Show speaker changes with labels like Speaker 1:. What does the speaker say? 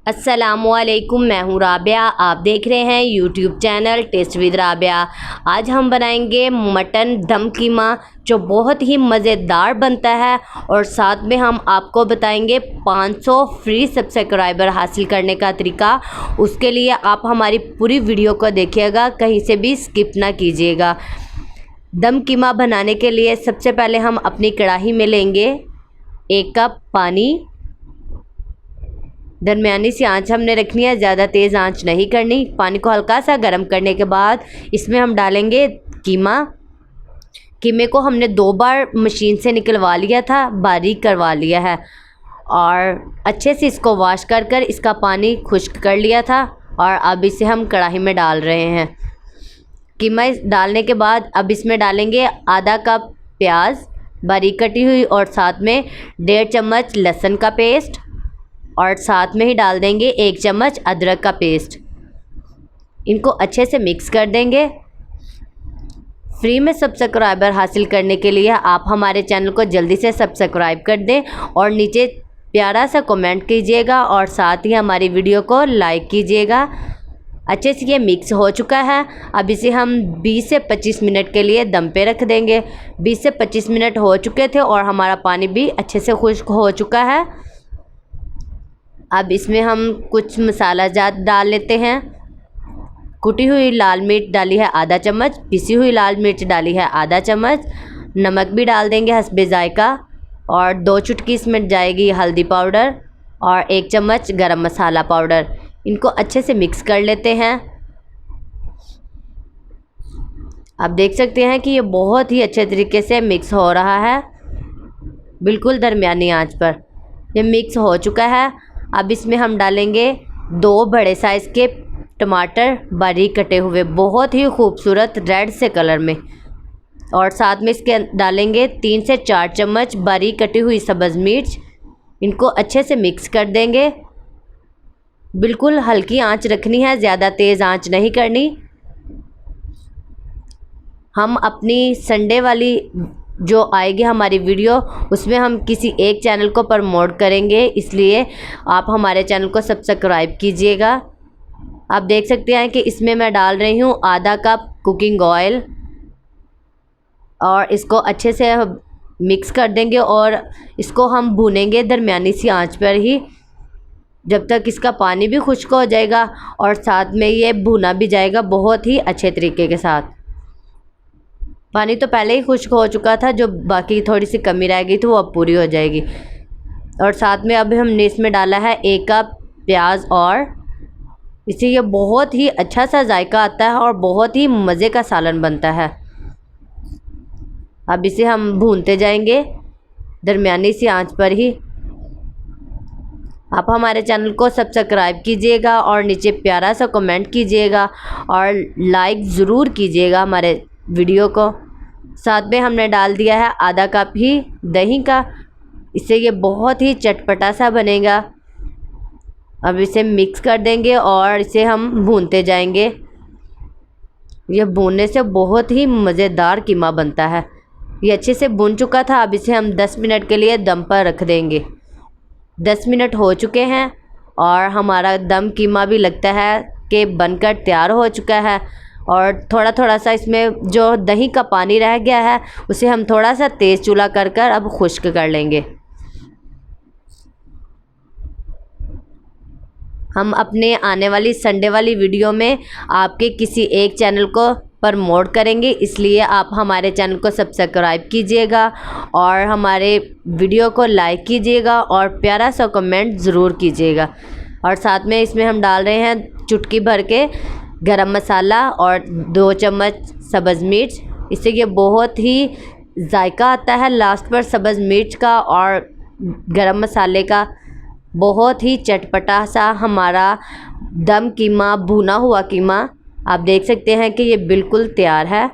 Speaker 1: अस्सलामुअलैकुम, मैं हूँ राबिया। आप देख रहे हैं YouTube channel taste with Rabia. आज हम बनाएंगे मटन दम कीमा जो बहुत ही मज़ेदार बनता है और साथ में हम आपको बताएंगे 500 फ्री सब्सक्राइबर हासिल करने का तरीका। उसके लिए आप हमारी पूरी वीडियो को देखिएगा, कहीं से भी स्किप ना कीजिएगा। दम कीमा बनाने के लिए सबसे पहले हम अपनी कढ़ाई में लेंगे 1 कप पानी। दरमियानी सी आंच हमने रखनी है, ज़्यादा तेज़ आंच नहीं करनी। पानी को हल्का सा गर्म करने के बाद इसमें हम डालेंगे कीमा। कीमे को हमने 2 बार मशीन से निकलवा लिया था, बारीक करवा लिया है और अच्छे से इसको वॉश कर कर इसका पानी खुश्क कर लिया था। और अब इसे हम कढ़ाई में डाल रहे हैं। कीमा डालने के बाद अब इसमें डालेंगे आधा कप प्याज बारीक कटी हुई और साथ में 1.5 चम्मच लहसुन का पेस्ट और साथ में ही डाल देंगे 1 चम्मच अदरक का पेस्ट। इनको अच्छे से मिक्स कर देंगे। फ्री में सब्सक्राइबर हासिल करने के लिए आप हमारे चैनल को जल्दी से सब्सक्राइब कर दें और नीचे प्यारा सा कमेंट कीजिएगा और साथ ही हमारी वीडियो को लाइक कीजिएगा। अच्छे से ये मिक्स हो चुका है। अब इसे हम 20 से 25 मिनट के लिए दम पे रख देंगे। 20 से 25 मिनट हो चुके थे और हमारा पानी भी अच्छे से खुश्क हो चुका है। अब इसमें हम कुछ मसाला जात डाल लेते हैं। कुटी हुई लाल मिर्च डाली है आधा चम्मच, पिसी हुई लाल मिर्च डाली है आधा चम्मच, नमक भी डाल देंगे हस्बे जायका और 2 चुटकी इसमें जाएगी हल्दी पाउडर और 1 चम्मच गरम मसाला पाउडर। इनको अच्छे से मिक्स कर लेते हैं। आप देख सकते हैं कि ये बहुत ही अच्छे तरीके से मिक्स हो रहा है, बिल्कुल दरमियानी आंच पर ये मिक्स हो चुका है। अब इसमें हम डालेंगे 2 बड़े साइज़ के टमाटर बारीक कटे हुए, बहुत ही खूबसूरत रेड से कलर में, और साथ में इसके डालेंगे 3 से 4 चम्मच बारीक कटी हुई सब्ज़ मिर्च। इनको अच्छे से मिक्स कर देंगे। बिल्कुल हल्की आंच रखनी है, ज़्यादा तेज़ आंच नहीं करनी। हम अपनी संडे वाली जो आएगी हमारी वीडियो उसमें हम किसी एक चैनल को प्रमोट करेंगे, इसलिए आप हमारे चैनल को सब्सक्राइब कीजिएगा। आप देख सकते हैं कि इसमें मैं डाल रही हूँ आधा कप कुकिंग ऑयल और इसको अच्छे से मिक्स कर देंगे और इसको हम भूनेंगे दरमियानी सी आंच पर ही, जब तक इसका पानी भी खुश्क हो जाएगा और साथ में ये भुना भी जाएगा बहुत ही अच्छे तरीके के साथ। पानी तो पहले ही खुश्क हो चुका था, जो बाकी थोड़ी सी कमी रह गई थी वो अब पूरी हो जाएगी। और साथ में अब हमने इसमें डाला है 1 कप प्याज और इससे ये बहुत ही अच्छा सा जायका आता है और बहुत ही मज़े का सालन बनता है। अब इसे हम भूनते जाएंगे दरमियानी सी आंच पर ही। आप हमारे चैनल को सब्सक्राइब कीजिएगा और नीचे प्यारा सा कमेंट कीजिएगा और लाइक ज़रूर कीजिएगा हमारे वीडियो को। साथ में हमने डाल दिया है आधा कप ही दही का, इससे ये बहुत ही चटपटा सा बनेगा। अब इसे मिक्स कर देंगे और इसे हम भूनते जाएंगे। ये भूनने से बहुत ही मज़ेदार कीमा बनता है। ये अच्छे से भून चुका था। अब इसे हम 10 मिनट के लिए दम पर रख देंगे। 10 मिनट हो चुके हैं और हमारा दम कीमा भी लगता है कि बनकर तैयार हो चुका है। और थोड़ा थोड़ा सा इसमें जो दही का पानी रह गया है उसे हम थोड़ा सा तेज़ चूल्हा कर कर अब खुश्क कर लेंगे। हम अपने आने वाली संडे वाली वीडियो में आपके किसी एक चैनल को प्रमोट करेंगे, इसलिए आप हमारे चैनल को सब्सक्राइब कीजिएगा और हमारे वीडियो को लाइक कीजिएगा और प्यारा सा कमेंट ज़रूर कीजिएगा। और साथ में इसमें हम डाल रहे हैं चुटकी भर के गरम मसाला और 2 चम्मच सब्ज़ मिर्च। इससे ये बहुत ही जायका आता है लास्ट पर सब्ज़ मिर्च का और गरम मसाले का। बहुत ही चटपटा सा हमारा दम कीमा, भुना हुआ कीमा आप देख सकते हैं कि ये बिल्कुल तैयार है।